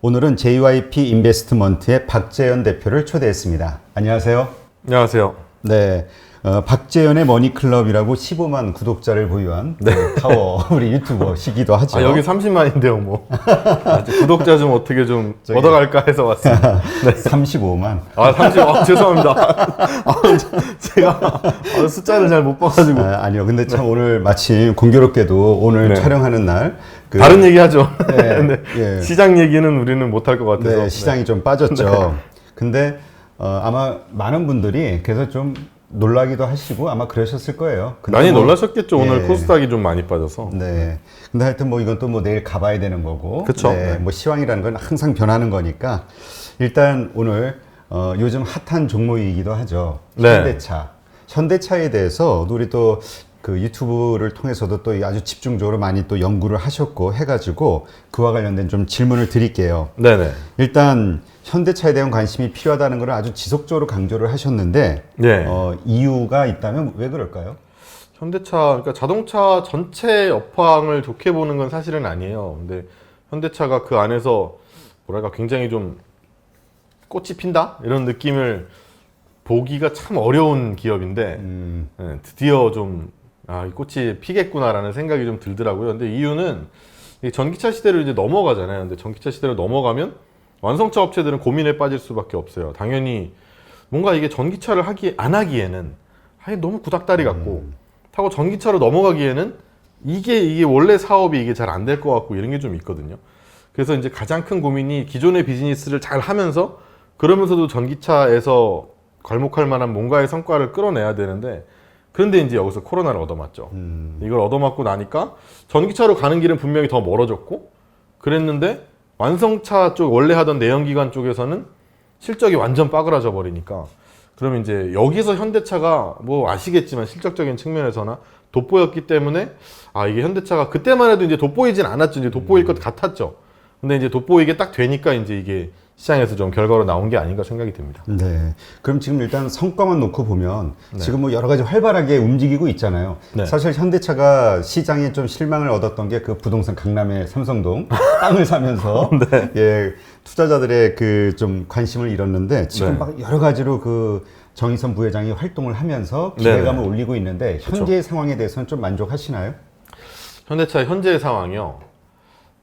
오늘은 JYP 인베스트먼트의 박재현 대표를 초대했습니다. 안녕하세요. 안녕하세요. 네, 박재현의 머니클럽이라고 15만 구독자를 보유한 타워 우리 유튜버시기도 하죠. 아, 여기 30만인데요, 뭐. 구독자 좀 어떻게 좀 얻어갈까 해서 왔습니다. 네. 35만. 아, 30, 죄송합니다. 제가 숫자를 잘 못 봐가지고. 아니요, 근데 참 오늘 마침 공교롭게도 오늘 촬영하는 날. 다른 얘기 하죠. 네, 예. 시장 얘기는 우리는 못할 것 같아서. 네, 시장이 좀 빠졌죠. 근데 아마 많은 분들이 그래서 좀 놀라기도 하시고 아마 그러셨을 거예요. 많이 놀라셨겠죠. 오늘 코스닥이 좀 많이 빠져서. 네. 근데 하여튼 뭐 이건 또 뭐 내일 가봐야 되는 거고. 그쵸. 네. 뭐 시황이라는 건 항상 변하는 거니까 일단 오늘 요즘 핫한 종목이기도 하죠. 네. 현대차. 현대차에 대해서 우리 또 그 유튜브를 통해서도 또 아주 집중적으로 많이 또 연구를 하셨고 해가지고 그와 관련된 좀 질문을 드릴게요. 네네. 일단 현대차에 대한 관심이 필요하다는 걸 아주 지속적으로 강조를 하셨는데 네. 이유가 있다면 왜 그럴까요? 현대차, 그러니까 자동차 전체 업황을 좋게 보는 건 사실은 아니에요. 근데 현대차가 그 안에서 뭐랄까 굉장히 좀 꽃이 핀다? 이런 느낌을 보기가 참 어려운 기업인데 네, 드디어 좀 이 꽃이 피겠구나라는 생각이 좀 들더라고요. 근데 이유는 이 전기차 시대를 이제 넘어가잖아요. 근데 전기차 시대를 넘어가면 완성차 업체들은 고민에 빠질 수밖에 없어요. 당연히 뭔가 이게 전기차를 안 하기에는 너무 구닥다리 같고 타고 전기차로 넘어가기에는 이게 원래 사업이 이게 잘 안 될 것 같고 이런 게 좀 있거든요. 그래서 이제 가장 큰 고민이 기존의 비즈니스를 잘 하면서 그러면서도 전기차에서 괄목할 만한 뭔가의 성과를 끌어내야 되는데 그런데 이제 여기서 코로나를 얻어맞죠. 이걸 얻어맞고 나니까 전기차로 가는 길은 분명히 더 멀어졌고 그랬는데 완성차 쪽 원래 하던 내연기관 쪽에서는 실적이 완전 빠그라져 버리니까 그러면 이제 여기서 현대차가 뭐 아시겠지만 실적적인 측면에서나 돋보였기 때문에 이게 현대차가 그때만 해도 이제 돋보이진 않았죠. 이제 돋보일 것 같았죠. 근데 이제 돋보이게 딱 되니까 이제 이게 시장에서 좀 결과로 나온 게 아닌가 생각이 듭니다. 네. 그럼 지금 일단 성과만 놓고 보면 지금 뭐 여러 가지 활발하게 움직이고 있잖아요. 네. 사실 현대차가 시장에 좀 실망을 얻었던 게 그 부동산 강남의 삼성동 땅을 사면서 예, 투자자들의 그 좀 관심을 잃었는데 지금 막 여러 가지로 그 정의선 부회장이 활동을 하면서 기대감을 올리고 있는데 현재의 상황에 대해서는 좀 만족하시나요? 현대차 현재의 상황이요.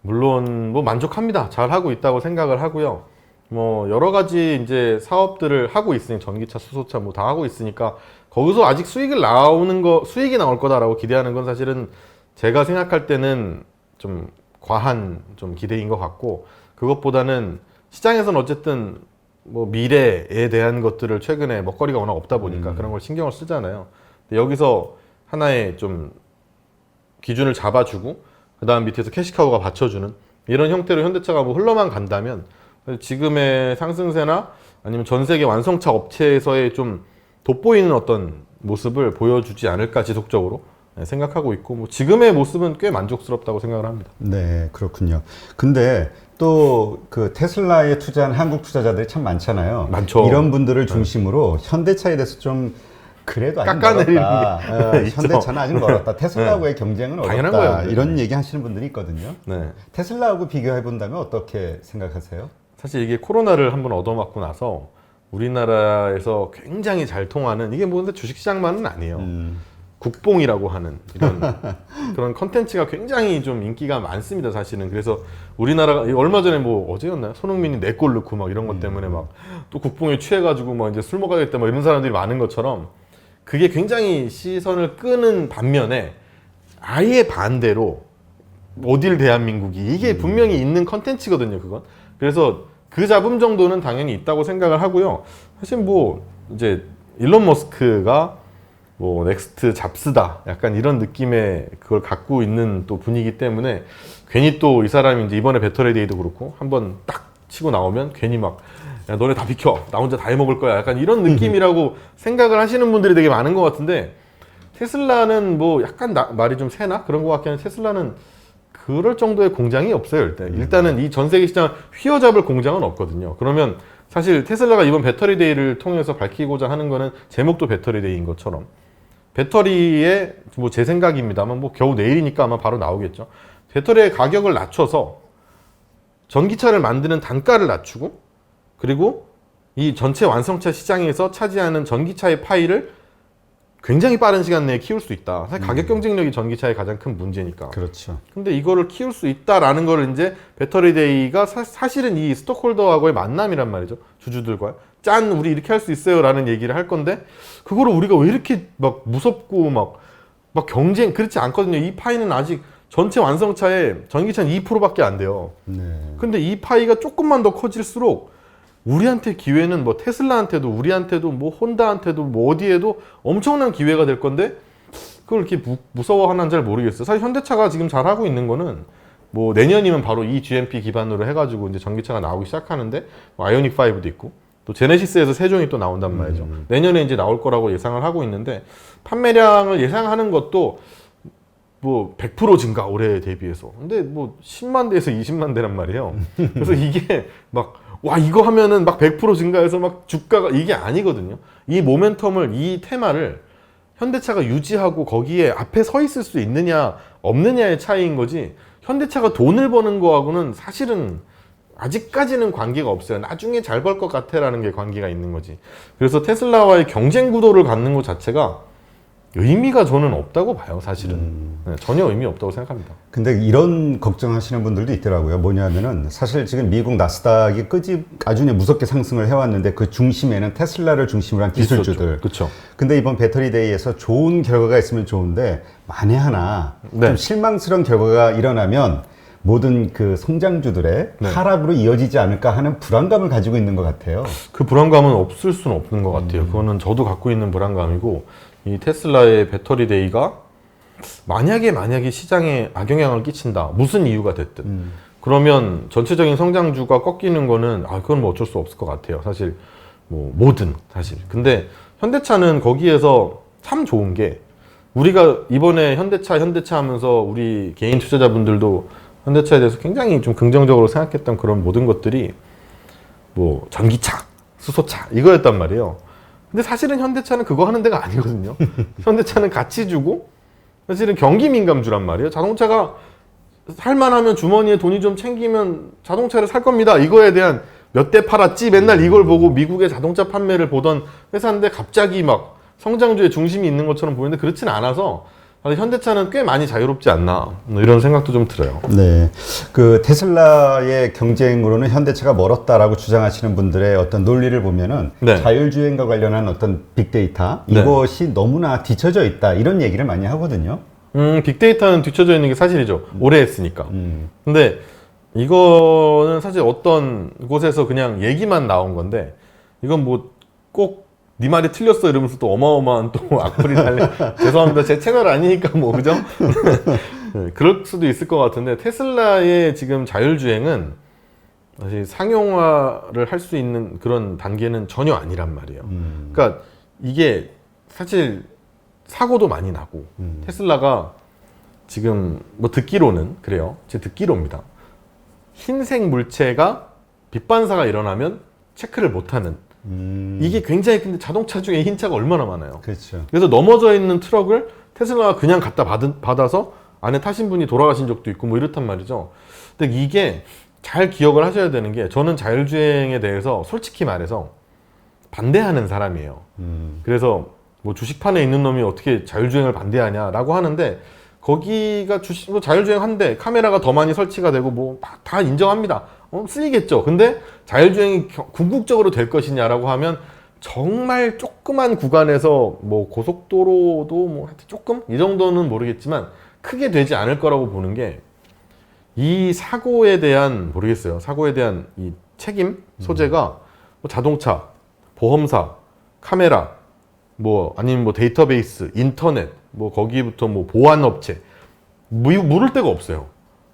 물론 뭐 만족합니다. 잘 하고 있다고 생각을 하고요. 뭐 여러 가지 이제 사업들을 하고 있으니 전기차, 수소차 뭐 다 하고 있으니까 거기서 아직 수익이 나올 거다라고 기대하는 건 사실은 제가 생각할 때는 좀 과한 좀 기대인 것 같고 그것보다는 시장에서는 어쨌든 뭐 미래에 대한 것들을 최근에 먹거리가 워낙 없다 보니까 그런 걸 신경을 쓰잖아요. 근데 여기서 하나의 좀 기준을 잡아주고 그 다음 밑에서 캐시카우가 받쳐주는 이런 형태로 현대차가 뭐 흘러만 간다면 지금의 상승세나 아니면 전 세계 완성차 업체에서의 좀 돋보이는 어떤 모습을 보여주지 않을까 지속적으로 생각하고 있고 뭐 지금의 모습은 꽤 만족스럽다고 생각을 합니다. 네, 그렇군요. 근데 또 그 테슬라에 투자한 한국 투자자들이 참 많잖아요. 많죠. 이런 분들을 중심으로 현대차에 대해서 좀 그래도 아직 깎아내리는 멀었다. 현대차는 아직 멀었다. 테슬라하고의 경쟁은 당연한 어렵다. 거예요. 이런 얘기 하시는 분들이 있거든요. 네. 테슬라하고 비교해 본다면 어떻게 생각하세요? 사실 이게 코로나를 한번 얻어맞고 나서 우리나라에서 굉장히 잘 통하는 이게 뭐 근데 주식시장만은 아니에요. 국뽕이라고 하는 이런 그런 컨텐츠가 굉장히 좀 인기가 많습니다, 사실은. 그래서 우리나라가 얼마 전에 뭐 어제였나요? 손흥민이 4골 넣고 막 이런 것 때문에 막 또 국뽕에 취해가지고 막 이제 술 먹어야겠다 막 이런 사람들이 많은 것처럼 그게 굉장히 시선을 끄는 반면에 아예 반대로 어딜 대한민국이 이게 분명히 있는 컨텐츠거든요, 그건. 그래서 그 잡음 정도는 당연히 있다고 생각을 하고요. 사실 뭐 이제 일론 머스크가 뭐 넥스트 잡스다 약간 이런 느낌의 그걸 갖고 있는 또 분위기 때문에 괜히 또 이 사람이 이제 이번에 배터리 데이도 그렇고 한번 딱 치고 나오면 괜히 막 야, 너네 다 비켜 나 혼자 다 해먹을 거야 약간 이런 느낌이라고 생각을 하시는 분들이 되게 많은 것 같은데 테슬라는 뭐 약간 말이 좀 세나 그런 것 같긴 한데 테슬라는 그럴 정도의 공장이 없어요. 일단은 이 전 세계 시장을 휘어잡을 공장은 없거든요. 그러면 사실 테슬라가 이번 배터리 데이를 통해서 밝히고자 하는 거는 제목도 배터리 데이인 것처럼 배터리에 뭐 제 생각입니다만 뭐 겨우 내일이니까 아마 바로 나오겠죠. 배터리의 가격을 낮춰서 전기차를 만드는 단가를 낮추고 그리고 이 전체 완성차 시장에서 차지하는 전기차의 파이를 굉장히 빠른 시간 내에 키울 수 있다. 사실 가격 경쟁력이 전기차의 가장 큰 문제니까. 그렇죠. 근데 이거를 키울 수 있다라는 걸 이제 배터리데이가 사실은 이 스톡홀더하고의 만남이란 말이죠. 주주들과. 짠, 우리 이렇게 할 수 있어요. 라는 얘기를 할 건데, 그거를 우리가 왜 이렇게 막 무섭고 막 경쟁, 그렇지 않거든요. 이 파이는 아직 전체 완성차의 전기차는 2%밖에 안 돼요. 네. 근데 이 파이가 조금만 더 커질수록 우리한테 기회는 뭐 테슬라한테도 우리한테도 뭐 혼다한테도 뭐 어디에도 엄청난 기회가 될 건데 그걸 이렇게 무서워하는 잘 모르겠어요. 사실 현대차가 지금 잘하고 있는 거는 뭐 내년이면 바로 이 GMP 기반으로 해가지고 이제 전기차가 나오기 시작하는데 뭐 아이오닉 5도 있고 또 제네시스에서 세 종이 또 나온단 말이죠. 내년에 이제 나올 거라고 예상을 하고 있는데 판매량을 예상하는 것도 뭐 100% 증가 올해 대비해서. 근데 뭐 10만 대에서 20만 대란 말이에요. 그래서 이게 막 와 이거 하면은 막 100% 증가해서 막 주가가 이게 아니거든요. 이 모멘텀을 이 테마를 현대차가 유지하고 거기에 앞에 서 있을 수 있느냐 없느냐의 차이인 거지. 현대차가 돈을 버는 거하고는 사실은 아직까지는 관계가 없어요. 나중에 잘 벌 것 같아라는 게 관계가 있는 거지. 그래서 테슬라와의 경쟁 구도를 갖는 것 자체가 의미가 저는 없다고 봐요, 사실은. 네, 전혀 의미 없다고 생각합니다. 근데 이런 걱정하시는 분들도 있더라고요. 뭐냐면은 사실 지금 미국 나스닥이 아주 무섭게 상승을 해왔는데 그 중심에는 테슬라를 중심으로 한 기술주들. 그렇죠. 근데 이번 배터리 데이에서 좋은 결과가 있으면 좋은데 만에 하나 네. 좀 실망스러운 결과가 일어나면 모든 그 성장주들의 네. 하락으로 이어지지 않을까 하는 불안감을 가지고 있는 것 같아요. 그 불안감은 없을 수는 없는 것 같아요. 그거는 저도 갖고 있는 불안감이고 이 테슬라의 배터리 데이가 만약에 시장에 악영향을 끼친다. 무슨 이유가 됐든. 그러면 전체적인 성장주가 꺾이는 거는 그건 뭐 어쩔 수 없을 것 같아요. 사실 뭐 뭐든 사실. 근데 현대차는 거기에서 참 좋은 게 우리가 이번에 현대차 하면서 우리 개인 투자자분들도 현대차에 대해서 굉장히 좀 긍정적으로 생각했던 그런 모든 것들이 뭐 전기차, 수소차 이거였단 말이에요. 근데 사실은 현대차는 그거 하는 데가 아니거든요. 현대차는 가치 주고 사실은 경기 민감주란 말이에요. 자동차가 살만하면 주머니에 돈이 좀 챙기면 자동차를 살 겁니다. 이거에 대한 몇 대 팔았지 맨날 이걸 보고 미국의 자동차 판매를 보던 회사인데 갑자기 막 성장주의 중심이 있는 것처럼 보이는데 그렇진 않아서 현대차는 꽤 많이 자유롭지 않나 이런 생각도 좀 들어요. 네, 그 테슬라의 경쟁으로는 현대차가 멀었다라고 주장하시는 분들의 어떤 논리를 보면은 네. 자율주행과 관련한 어떤 빅데이터 네. 이것이 너무나 뒤처져 있다 이런 얘기를 많이 하거든요. 빅데이터는 뒤쳐져 있는 게 사실이죠. 오래 했으니까. 근데 이거는 사실 어떤 곳에서 그냥 얘기만 나온 건데 이건 뭐 꼭 네 말이 틀렸어 이러면서 또 어마어마한 또 악플이 달려. 죄송합니다. 제 채널 아니니까 뭐 그죠? 네, 그럴 수도 있을 것 같은데 테슬라의 지금 자율주행은 사실 상용화를 할 수 있는 그런 단계는 전혀 아니란 말이에요. 그러니까 이게 사실 사고도 많이 나고 테슬라가 지금 뭐 듣기로는 그래요. 제 듣기로입니다. 흰색 물체가 빛반사가 일어나면 체크를 못하는 이게 굉장히 근데 자동차 중에 흰차가 얼마나 많아요. 그렇죠. 그래서 넘어져 있는 트럭을 테슬라가 그냥 갖다 받아서 안에 타신 분이 돌아가신 적도 있고 뭐 이렇단 말이죠. 근데 이게 잘 기억을 하셔야 되는 게 저는 자율주행에 대해서 솔직히 말해서 반대하는 사람이에요. 그래서 뭐 주식판에 있는 놈이 어떻게 자율주행을 반대하냐라고 하는데 거기가 뭐 자율주행 한대 카메라가 더 많이 설치가 되고 뭐 다 인정합니다. 쓰이겠죠. 근데 자율주행이 궁극적으로 될 것이냐라고 하면 정말 조그만 구간에서 뭐 고속도로도 뭐 하여튼 조금 이 정도는 모르겠지만 크게 되지 않을 거라고 보는 게 이 사고에 대한 모르겠어요. 사고에 대한 이 책임 소재가 뭐 자동차, 보험사, 카메라, 뭐 아니면 뭐 데이터베이스, 인터넷, 뭐 거기부터 뭐 보안 업체 물을 데가 없어요.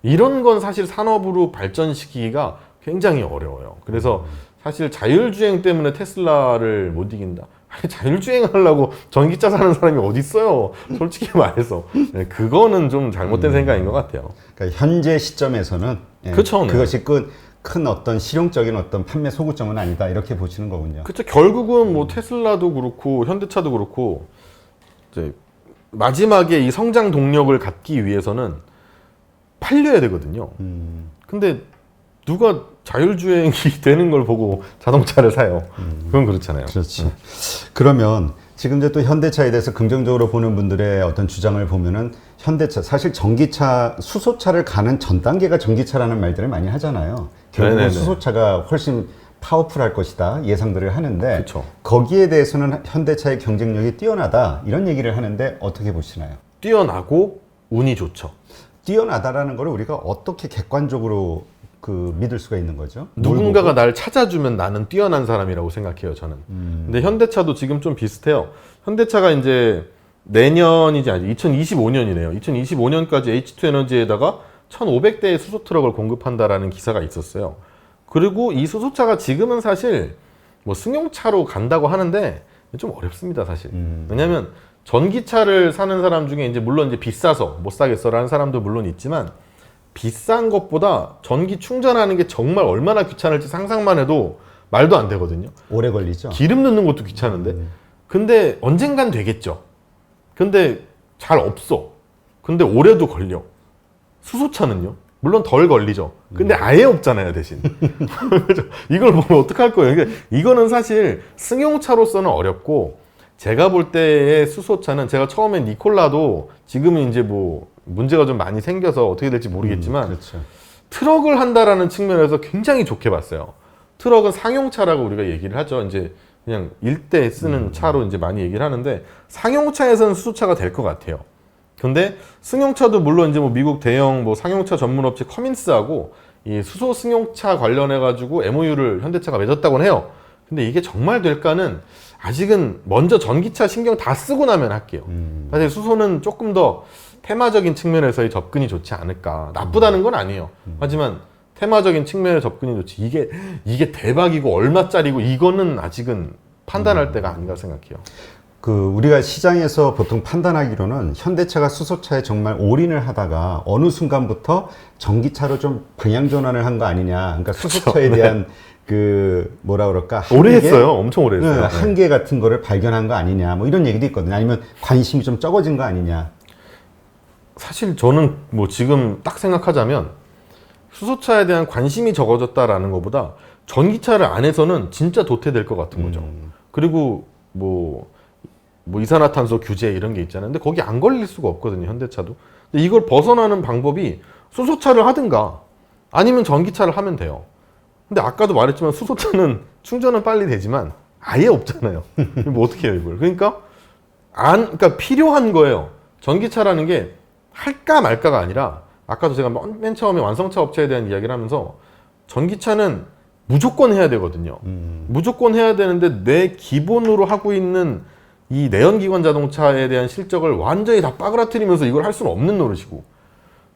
이런 건 사실 산업으로 발전시키기가 굉장히 어려워요. 그래서 사실 자율주행 때문에 테슬라를 못 이긴다. 아니, 자율주행 하려고 전기차 사는 사람이 어디 있어요? 솔직히 말해서 네, 그거는 좀 잘못된 생각인 것 같아요. 그러니까 현재 시점에서는 그쵸, 네. 그것이 큰 어떤 실용적인 어떤 판매 소구점은 아니다 이렇게 보시는 거군요. 그렇죠. 결국은 뭐 테슬라도 그렇고 현대차도 그렇고 이제 마지막에 이 성장 동력을 갖기 위해서는 팔려야 되거든요. 근데 누가 자율주행이 되는 걸 보고 자동차를 사요. 그건 그렇잖아요. 그렇지. 그러면 지금 이제 또 현대차에 대해서 긍정적으로 보는 분들의 어떤 주장을 보면은 현대차, 사실 전기차, 수소차를 가는 전 단계가 전기차라는 말들을 많이 하잖아요. 결국은 네네네. 수소차가 훨씬 파워풀할 것이다 예상들을 하는데 그쵸. 거기에 대해서는 현대차의 경쟁력이 뛰어나다 이런 얘기를 하는데 어떻게 보시나요? 뛰어나고 운이 좋죠. 뛰어나다라는 걸 우리가 어떻게 객관적으로 그 믿을 수가 있는 거죠? 누군가가 날 찾아주면 나는 뛰어난 사람이라고 생각해요, 저는. 근데 현대차도 지금 좀 비슷해요. 현대차가 이제 내년이지 아직 2025년이네요. 2025년까지 H2에너지에다가 1,500대의 수소 트럭을 공급한다라는 기사가 있었어요. 그리고 이 수소차가 지금은 사실 뭐 승용차로 간다고 하는데 좀 어렵습니다, 사실. 왜냐면 전기차를 사는 사람 중에 이제 물론 이제 비싸서 못 사겠어라는 사람도 물론 있지만 비싼 것보다 전기 충전하는 게 정말 얼마나 귀찮을지 상상만 해도 말도 안 되거든요. 오래 걸리죠? 기름 넣는 것도 귀찮은데. 근데 언젠간 되겠죠. 근데 잘 없어. 근데 오래도 걸려. 수소차는요? 물론 덜 걸리죠. 근데 아예 없잖아요, 대신. 이걸 보면 어떡할 거예요? 이거는 사실 승용차로서는 어렵고, 제가 볼 때의 수소차는 제가 처음에 니콜라도 지금은 이제 뭐 문제가 좀 많이 생겨서 어떻게 될지 모르겠지만 그렇죠. 트럭을 한다라는 측면에서 굉장히 좋게 봤어요. 트럭은 상용차라고 우리가 얘기를 하죠. 이제 그냥 일대 쓰는 차로 이제 많이 얘기를 하는데 상용차에서는 수소차가 될 것 같아요. 근데 승용차도 물론 이제 뭐 미국 대형 뭐 상용차 전문 업체 커민스하고 이 수소 승용차 관련해 가지고 MOU를 현대차가 맺었다고는 해요. 근데 이게 정말 될까는 아직은 먼저 전기차 신경 다 쓰고 나면 할게요. 사실 수소는 조금 더 테마적인 측면에서의 접근이 좋지 않을까. 나쁘다는 건 아니에요. 하지만 테마적인 측면의 접근이 좋지. 이게 대박이고 얼마짜리고 이거는 아직은 판단할 때가 아닌가 생각해요. 그 우리가 시장에서 보통 판단하기로는 현대차가 수소차에 정말 올인을 하다가 어느 순간부터 전기차로 좀 방향 전환을 한 거 아니냐. 그러니까 수소차에 대한 그 뭐라 그럴까? 오래 한계? 했어요. 엄청 오래 했어요. 네, 한계 같은 거를 발견한 거 아니냐. 뭐 이런 얘기도 있거든요. 아니면 관심이 좀 적어진 거 아니냐. 사실 저는 뭐 지금 딱 생각하자면 수소차에 대한 관심이 적어졌다라는 것보다 전기차를 안 해서는 진짜 도태될 것 같은 거죠. 그리고 뭐 이산화탄소 규제 이런 게 있잖아요. 근데 거기 안 걸릴 수가 없거든요, 현대차도. 근데 이걸 벗어나는 방법이 수소차를 하든가 아니면 전기차를 하면 돼요. 근데 아까도 말했지만 수소차는 충전은 빨리 되지만 아예 없잖아요. 뭐 어떻게 해요, 이걸. 그러니까 필요한 거예요. 전기차라는 게 할까 말까가 아니라 아까도 제가 맨 처음에 완성차 업체에 대한 이야기를 하면서 전기차는 무조건 해야 되거든요. 무조건 해야 되는데 내 기본으로 하고 있는 이 내연기관 자동차에 대한 실적을 완전히 다 빠그라뜨리면서 이걸 할 수는 없는 노릇이고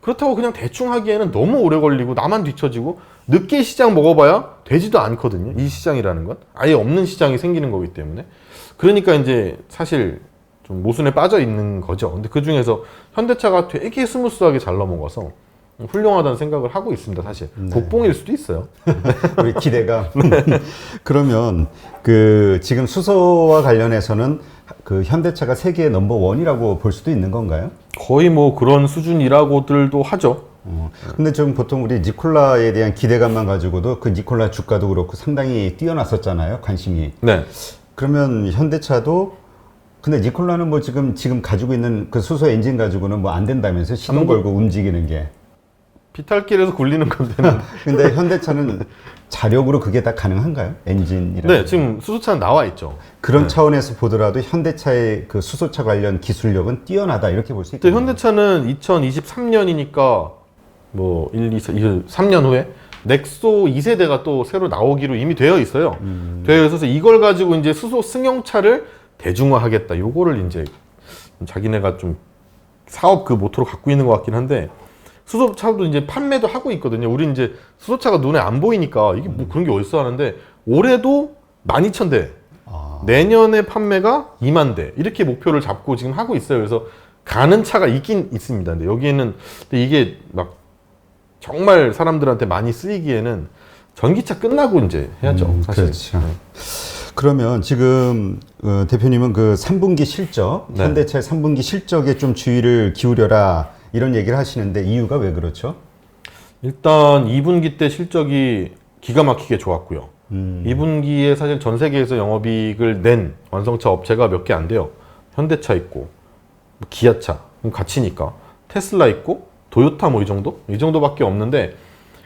그렇다고 그냥 대충 하기에는 너무 오래 걸리고 나만 뒤처지고 늦게 시장 먹어봐야 되지도 않거든요. 이 시장이라는 건 아예 없는 시장이 생기는 거기 때문에 그러니까 이제 사실 좀 모순에 빠져 있는 거죠. 근데 그 중에서 현대차가 되게 스무스하게 잘 넘어가서 훌륭하다는 생각을 하고 있습니다. 사실 복봉일 수도 있어요. 우리 기대가. 그러면 그 지금 수소와 관련해서는 그 현대차가 세계 넘버 원이라고 볼 수도 있는 건가요? 거의 뭐 그런 수준이라고들도 하죠. 근데 좀 보통 우리 니콜라에 대한 기대감만 가지고도 그 니콜라 주가도 그렇고 상당히 뛰어났었잖아요, 관심이. 네. 그러면 현대차도 근데 니콜라는 뭐 지금 가지고 있는 그 수소 엔진 가지고는 뭐 안 된다면서 시동 걸고 움직이는 게. 비탈길에서 굴리는 건데는. 근데 현대차는 자력으로 그게 다 가능한가요? 엔진이랑. 네, 지금 수소차는 나와 있죠. 그런 차원에서 보더라도 현대차의 그 수소차 관련 기술력은 뛰어나다 이렇게 볼 수 근데 있겠네요. 현대차는 2023년이니까 뭐 3년 후에 넥소 2세대가 또 새로 나오기로 이미 되어 있어요. 되어 있어서 이걸 가지고 이제 수소 승용차를 대중화하겠다. 요거를 이제 자기네가 좀 사업 그 모토로 갖고 있는 것 같긴 한데 수소차도 이제 판매도 하고 있거든요. 우리 이제 수소차가 눈에 안 보이니까 이게 뭐 그런 게 어딨어 하는데 올해도 12,000대, 내년에 판매가 2만 대 이렇게 목표를 잡고 지금 하고 있어요. 그래서 가는 차가 있긴 있습니다. 근데 여기에는 근데 이게 막 정말 사람들한테 많이 쓰이기에는 전기차 끝나고 이제 해야죠. 사실. 그렇죠. 그러면 지금 대표님은 그 3분기 실적, 네. 현대차의 3분기 실적에 좀 주의를 기울여라 이런 얘기를 하시는데 이유가 왜 그렇죠? 일단 2분기 때 실적이 기가 막히게 좋았고요. 2분기에 사실 전 세계에서 영업이익을 낸 완성차 업체가 몇 개 안 돼요. 현대차 있고, 뭐 기아차, 같이니까. 테슬라 있고, 도요타 뭐 이 정도? 이 정도밖에 없는데,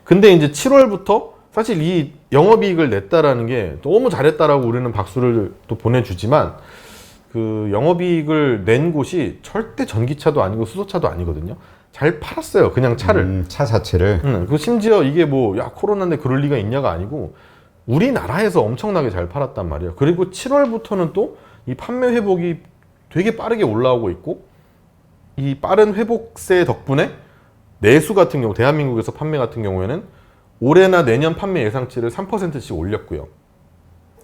근데 이제 7월부터 사실 이 영업이익을 냈다라는 게 너무 잘했다라고 우리는 박수를 또 보내주지만, 그 영업이익을 낸 곳이 절대 전기차도 아니고 수소차도 아니거든요. 잘 팔았어요. 그냥 차를. 차 자체를. 그 심지어 이게 뭐, 야, 코로나인데 그럴 리가 있냐가 아니고, 우리나라에서 엄청나게 잘 팔았단 말이에요. 그리고 7월부터는 또 이 판매 회복이 되게 빠르게 올라오고 있고, 이 빠른 회복세 덕분에 내수 같은 경우, 대한민국에서 판매 같은 경우에는 올해나 내년 판매 예상치를 3%씩 올렸고요.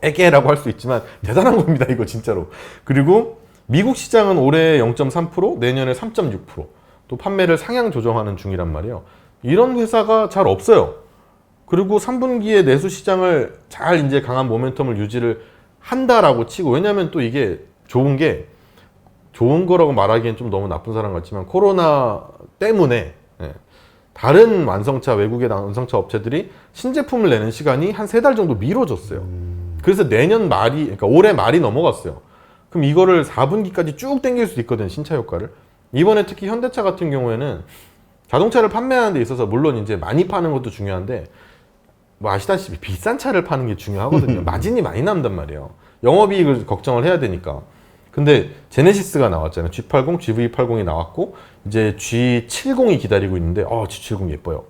애게라고 할 수 있지만 대단한 겁니다, 이거 진짜로. 그리고 미국 시장은 올해 0.3%, 내년에 3.6%, 또 판매를 상향 조정하는 중이란 말이에요. 이런 회사가 잘 없어요. 그리고 3분기에 내수 시장을 잘 이제 강한 모멘텀을 유지를 한다라고 치고, 왜냐면 또 이게 좋은 게, 좋은 거라고 말하기엔 좀 너무 나쁜 사람 같지만 코로나 때문에 다른 완성차, 외국의 완성차 업체들이 신제품을 내는 시간이 한 3달 정도 미뤄졌어요. 그래서 내년 말이, 그러니까 올해 말이 넘어갔어요. 그럼 이거를 4분기까지 쭉 당길 수 있거든, 신차 효과를. 이번에 특히 현대차 같은 경우에는 자동차를 판매하는 데 있어서 물론 이제 많이 파는 것도 중요한데, 뭐 아시다시피 비싼 차를 파는 게 중요하거든요. 마진이 많이 남단 말이에요. 영업이익을 걱정을 해야 되니까. 근데 제네시스가 나왔잖아요. G80, GV80이 나왔고 이제 G70이 기다리고 있는데 G70 예뻐요.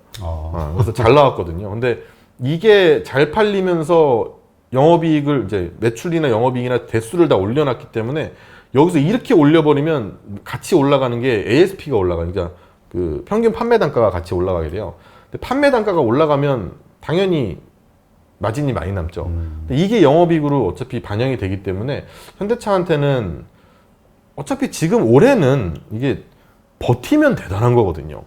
그래서 잘 나왔거든요. 근데 이게 잘 팔리면서 영업이익을 이제 매출이나 영업이익이나 대수를 다 올려놨기 때문에 여기서 이렇게 올려버리면 같이 올라가는 게 ASP가 올라가요. 그러니까 그 평균 판매 단가가 같이 올라가게 돼요. 근데 판매 단가가 올라가면 당연히 마진이 많이 남죠. 근데 이게 영업이익으로 어차피 반영이 되기 때문에 현대차한테는 어차피 지금 올해는 이게 버티면 대단한 거거든요.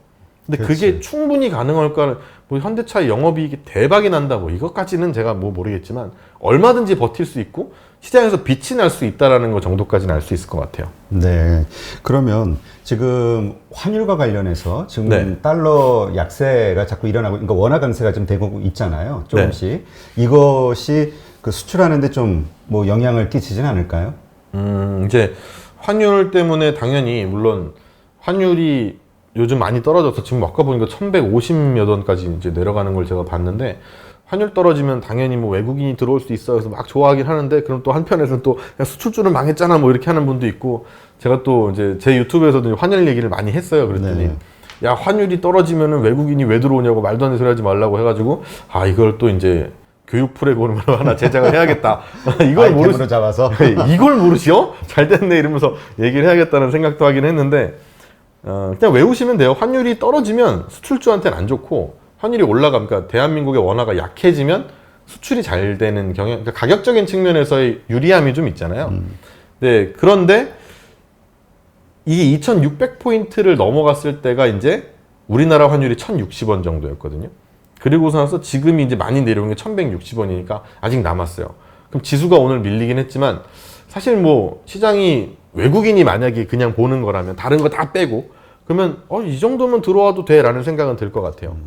근데 그게 충분히 가능할까? 뭐 현대차의 영업이익이 대박이 난다 뭐 이것까지는 제가 뭐 모르겠지만 얼마든지 버틸 수 있고 시장에서 빛이 날 수 있다라는 거 정도까지는 알 수 있을 것 같아요. 네. 그러면 지금 환율과 관련해서 지금 네. 달러 약세가 자꾸 일어나고, 그러니까 원화 강세가 좀 되고 있잖아요. 조금씩. 이것이 그 수출하는데 좀 뭐 영향을 끼치진 않을까요? 이제 환율 때문에 당연히 물론 환율이 요즘 많이 떨어져서 지금 아까 보니까 1150몇 원까지 이제 내려가는 걸 제가 봤는데, 환율 떨어지면 당연히 뭐 외국인이 들어올 수 있어. 그래서 막 좋아하긴 하는데, 그럼 또 한편에서는 또 수출주는 망했잖아 뭐 이렇게 하는 분도 있고, 제가 또 이제 제 유튜브에서도 환율 얘기를 많이 했어요. 그랬더니 야, 환율이 떨어지면은 외국인이 왜 들어오냐고 말도 안 되는 소리 하지 말라고 해가지고, 이걸 또 이제 교육 프로그램을 하나 제작을 해야겠다. 이걸 아이템으로 잡아서. 이걸 모르시오? 잘 됐네 이러면서 얘기를 해야겠다는 생각도 하긴 했는데, 그냥 외우시면 돼요. 환율이 떨어지면 수출주한테는 안 좋고, 환율이 올라가면, 그러니까 대한민국의 원화가 약해지면 수출이 잘 되는 경향, 그러니까 가격적인 측면에서의 유리함이 좀 있잖아요. 네, 그런데 이게 2600포인트를 넘어갔을 때가 이제 우리나라 환율이 1060원 정도였거든요. 그리고서 나서 지금이 이제 많이 내려온 게 1160원이니까 아직 남았어요. 그럼 지수가 오늘 밀리긴 했지만, 사실 뭐 시장이 외국인이 만약에 그냥 보는 거라면 다른 거 다 빼고 그러면 이 정도면 들어와도 돼 라는 생각은 들 것 같아요.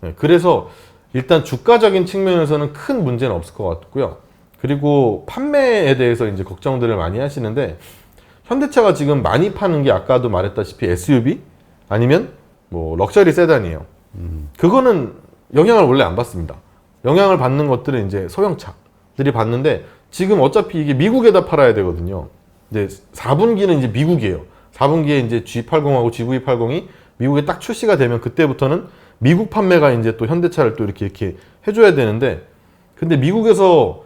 네, 그래서 일단 주가적인 측면에서는 큰 문제는 없을 것 같고요. 그리고 판매에 대해서 이제 걱정들을 많이 하시는데, 현대차가 지금 많이 파는 게 아까도 말했다시피 SUV 아니면 뭐 럭셔리 세단이에요. 그거는 영향을 원래 안 받습니다. 영향을 받는 것들은 이제 소형차들이 받는데, 지금 어차피 이게 미국에다 팔아야 되거든요. 이제 4분기는 이제 미국이에요. 4분기에 이제 G80하고 GV80이 미국에 딱 출시가 되면 그때부터는 미국 판매가 이제 또 현대차를 또 이렇게 해줘야 되는데, 근데 미국에서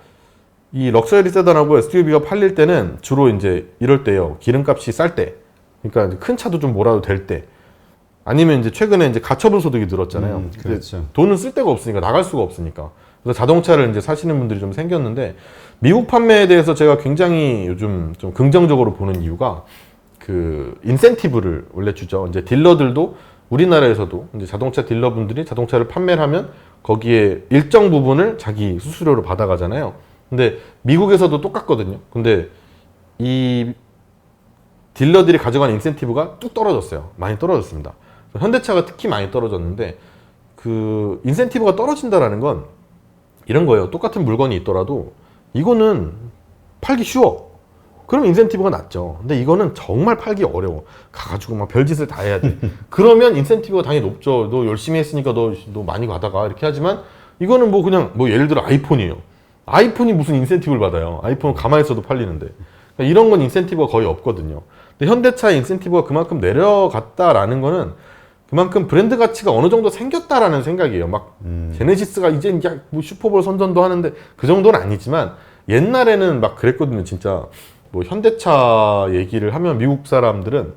이 럭셔리 세단하고 SUV가 팔릴 때는 주로 이제 이럴 때요. 기름값이 쌀 때. 그러니까 큰 차도 좀 몰아도 될 때. 아니면 이제 최근에 이제 가처분 소득이 늘었잖아요. 그렇죠. 돈은 쓸 데가 없으니까, 나갈 수가 없으니까. 그래서 자동차를 이제 사시는 분들이 좀 생겼는데, 미국 판매에 대해서 제가 굉장히 요즘 좀 긍정적으로 보는 이유가 그 인센티브를 원래 주죠. 이제 딜러들도 우리나라에서도 이제 자동차 딜러분들이 자동차를 판매를 하면 거기에 일정 부분을 자기 수수료로 받아가잖아요. 근데 미국에서도 똑같거든요. 근데 이 딜러들이 가져가는 인센티브가 뚝 떨어졌어요. 많이 떨어졌습니다. 현대차가 특히 많이 떨어졌는데, 그 인센티브가 떨어진다라는 건 이런 거예요. 똑같은 물건이 있더라도 이거는 팔기 쉬워. 그럼 인센티브가 낮죠. 근데 이거는 정말 팔기 어려워. 가가지고 막 별짓을 다 해야 돼. 그러면 인센티브가 당연히 높죠. 너 열심히 했으니까 너 많이 받아가. 이렇게 하지만 이거는 뭐 그냥 뭐 예를 들어 아이폰이에요. 아이폰이 무슨 인센티브를 받아요. 아이폰은 가만히 있어도 팔리는데. 그러니까 이런 건 인센티브가 거의 없거든요. 근데 현대차의 인센티브가 그만큼 내려갔다라는 거는 그만큼 브랜드 가치가 어느 정도 생겼다라는 생각이에요. 막 제네시스가 이제 뭐 슈퍼볼 선전도 하는데 그 정도는 아니지만 옛날에는 막 그랬거든요. 진짜 뭐 현대차 얘기를 하면 미국 사람들은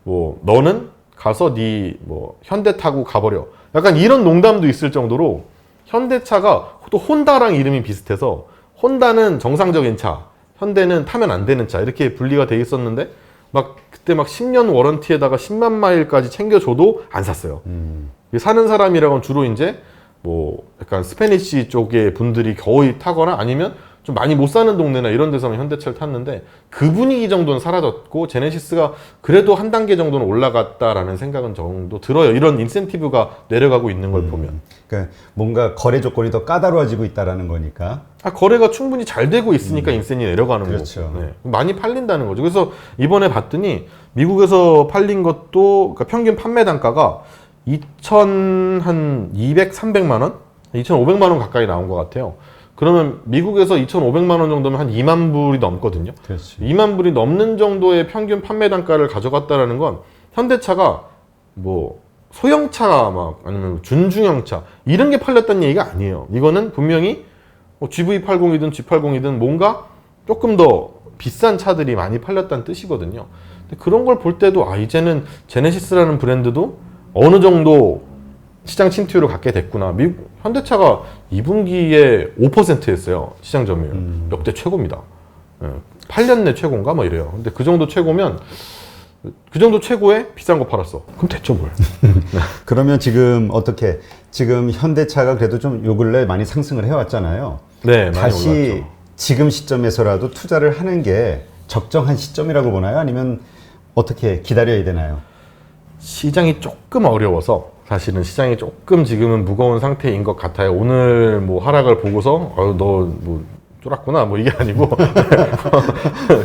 뭐 너는 가서 네 뭐 현대 타고 가버려. 약간 이런 농담도 있을 정도로 현대차가 또 혼다랑 이름이 비슷해서 혼다는 정상적인 차, 현대는 타면 안 되는 차 이렇게 분리가 돼 있었는데 막 그때 막 10년 워런티에다가 10만 마일까지 챙겨줘도 안 샀어요. 사는 사람이라고는 주로 이제 뭐 약간 스페니쉬 쪽의 분들이 거의 타거나 아니면 좀 많이 못 사는 동네나 이런 데서만 현대차를 탔는데 그 분위기 정도는 사라졌고 제네시스가 그래도 한 단계 정도는 올라갔다라는 생각은 정도 들어요. 이런 인센티브가 내려가고 있는 걸 보면. 그러니까 뭔가 거래 조건이 더 까다로워지고 있다라는 거니까. 거래가 충분히 잘 되고 있으니까 인센이 내려가는 그렇죠. 거고. 네. 많이 팔린다는 거죠. 그래서 이번에 봤더니 미국에서 팔린 것도 그러니까 평균 판매 단가가 2,200, 300만 원? 2,500만 원 가까이 나온 것 같아요. 그러면 미국에서 2,500만 원 정도면 한 2만 불이 넘거든요. 그렇지. 2만 불이 넘는 정도의 평균 판매 단가를 가져갔다라는 건 현대차가 뭐 소형차 막 아니면 준중형차 이런 게 팔렸다는 얘기가 아니에요. 이거는 분명히 뭐 GV80이든 G80이든 뭔가 조금 더 비싼 차들이 많이 팔렸다는 뜻이거든요. 근데 그런 걸 볼 때도 이제는 제네시스라는 브랜드도 어느 정도 시장 침투율을 갖게 됐구나. 미국 현대차가 2분기에 5%였어요. 시장 점유율. 역대 최고입니다. 8년 내 최고인가? 뭐 이래요. 근데 그 정도 최고면 그 정도 최고에 비싼 거 팔았어. 그럼 됐죠 뭘. 그러면 지금 어떻게 지금 현대차가 그래도 좀 요 근래 많이 상승을 해왔잖아요. 네, 많이 다시 올랐죠. 지금 시점에서라도 투자를 하는 게 적정한 시점이라고 보나요? 아니면 어떻게 기다려야 되나요? 시장이 조금 어려워서 사실은 시장이 조금 지금은 무거운 상태인 것 같아요. 오늘 뭐 하락을 보고서 너 뭐 쫄았구나 뭐 이게 아니고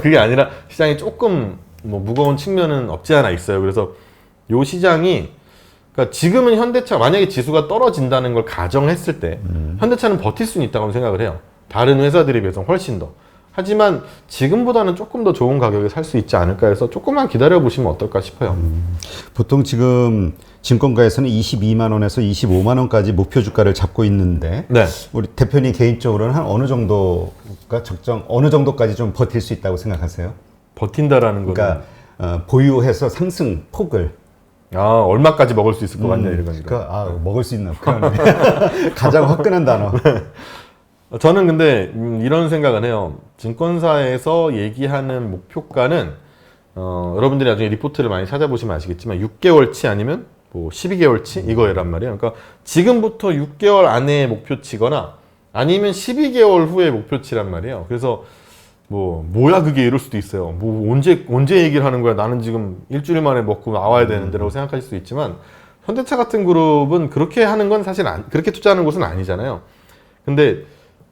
그게 아니라 시장이 조금 뭐 무거운 측면은 없지 않아 있어요. 그래서 요 시장이 그러니까 지금은 현대차 만약에 지수가 떨어진다는 걸 가정했을 때 현대차는 버틸 수는 있다고 생각을 해요. 다른 회사들에 비해서 훨씬 더. 하지만 지금보다는 조금 더 좋은 가격에 살 수 있지 않을까 해서 조금만 기다려 보시면 어떨까 싶어요. 보통 지금 증권가에서는 22만 원에서 25만 원까지 목표 주가를 잡고 있는데 네. 우리 대표님 개인적으로는 한 어느 정도가 어느 정도까지 좀 버틸 수 있다고 생각하세요? 버틴다라는 거는 그러니까 보유해서 상승 폭을 얼마까지 먹을 수 있을 것 같냐 이런 거니까. 그러니까 먹을 수 있나 가장 화끈한 단어. 저는 근데 이런 생각은 해요. 증권사에서 얘기하는 목표가는 여러분들이 나중에 리포트를 많이 찾아보시면 아시겠지만 6개월치 아니면 뭐 12개월치 이거란 말이에요. 그러니까 지금부터 6개월 안에 목표치거나 아니면 12개월 후에 목표치란 말이에요. 그래서 뭐야 그게 이럴 수도 있어요. 뭐 언제 얘기를 하는 거야? 나는 지금 일주일 만에 먹고 나와야 되는데라고 생각하실 수 있지만 현대차 같은 그룹은 그렇게 하는 건 사실 그렇게 투자하는 곳은 아니잖아요. 근데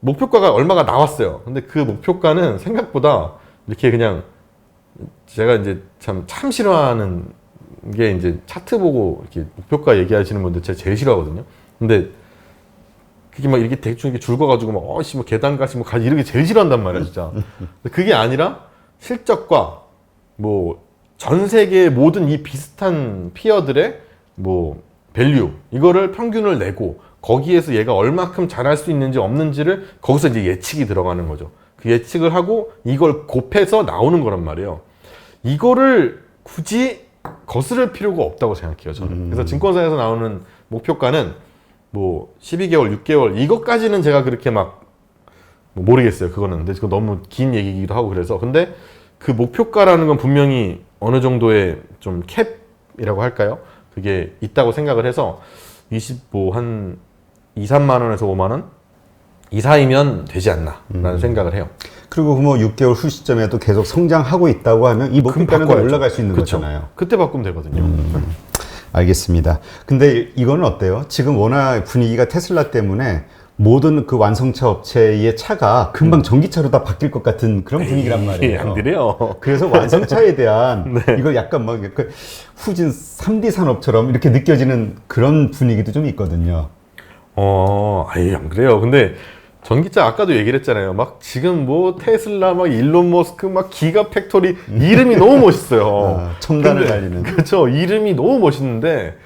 목표가가 얼마가 나왔어요. 근데 그 목표가는 생각보다 이렇게 그냥 제가 이제 참 싫어하는 게 이제 차트 보고 이렇게 목표가 얘기하시는 분들 제가 제일 싫어하거든요. 근데 그게 막 이렇게 대충 이렇게 줄거가지고 막 뭐 계단 가시 뭐 가지 이렇게 제일 싫어한단 말이야 진짜. 근데 그게 아니라 실적과 뭐 전 세계의 모든 이 비슷한 피어들의 뭐 밸류 이거를 평균을 내고 거기에서 얘가 얼마큼 잘할 수 있는지 없는지를 거기서 이제 예측이 들어가는 거죠. 그 예측을 하고 이걸 곱해서 나오는 거란 말이에요. 이거를 굳이 거스를 필요가 없다고 생각해요, 저는. 그래서 증권사에서 나오는 목표가는 뭐 12개월, 6개월 이것까지는 제가 그렇게 막 모르겠어요. 그거는. 근데 그거 너무 긴 얘기이기도 하고 그래서. 근데 그 목표가라는 건 분명히 어느 정도의 좀 캡이라고 할까요? 그게 있다고 생각을 해서 한 2, 3만 원에서 5만 원? 이 사이면 되지 않나 라는 생각을 해요. 그리고 뭐 6개월 후 시점에도 계속 성장하고 있다고 하면 이 목표가는 더 올라갈 수 있는 그쵸? 거잖아요. 그때 바꾸면 되거든요. 알겠습니다. 근데 이거는 어때요? 지금 워낙 분위기가 테슬라 때문에 모든 그 완성차 업체의 차가 금방 전기차로 다 바뀔 것 같은 그런 분위기란 말이에요. 안 그래요. 그래서 완성차에 대한 네. 이거 약간 막 약간 후진 3D 산업처럼 이렇게 느껴지는 그런 분위기도 좀 있거든요. 아예 안 그래요. 근데 전기차 아까도 얘기를 했잖아요. 막 지금 뭐 테슬라, 막 일론 머스크, 막 기가 팩토리 이름이 너무 멋있어요. 첨단을 근데, 달리는. 그렇죠. 이름이 너무 멋있는데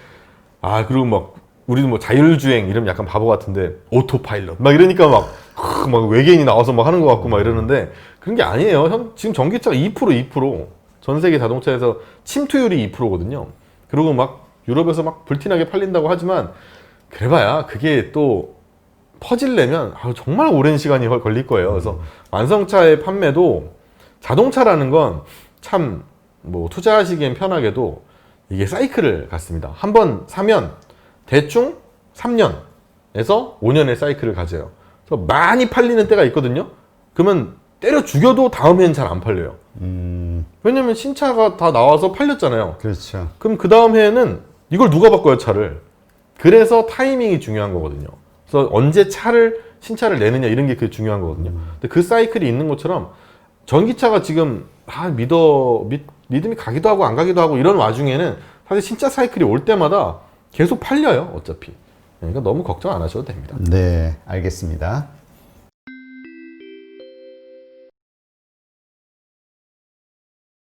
그리고 막 우리도 뭐 자율주행 이름 약간 바보 같은데 오토파일럿 막 이러니까 막 외계인이 나와서 막 하는 것 같고 막 이러는데 그런 게 아니에요. 지금 전기차가 2%, 전 세계 자동차에서 침투율이 2%거든요. 그리고 막 유럽에서 막 불티나게 팔린다고 하지만 그래봐야 그게 또 퍼질려면 정말 오랜 시간이 걸릴 거예요. 그래서 완성차의 판매도 자동차라는 건 참 뭐 투자하시기엔 편하게도 이게 사이클을 갖습니다. 한번 사면 대충 3년에서 5년의 사이클을 가져요. 그래서 많이 팔리는 때가 있거든요. 그러면 때려 죽여도 다음에는 잘 안 팔려요. 왜냐면 신차가 다 나와서 팔렸잖아요. 그렇죠. 그럼 그 다음 해에는 이걸 누가 바꿔요, 차를? 그래서 타이밍이 중요한 거거든요. 그래서 언제 신차를 내느냐 이런 게 그게 중요한 거거든요. 근데 그 사이클이 있는 것처럼 전기차가 지금 믿음이 가기도 하고 안 가기도 하고 이런 와중에는 사실 신차 사이클이 올 때마다 계속 팔려요, 어차피. 그러니까 너무 걱정 안 하셔도 됩니다. 네, 알겠습니다.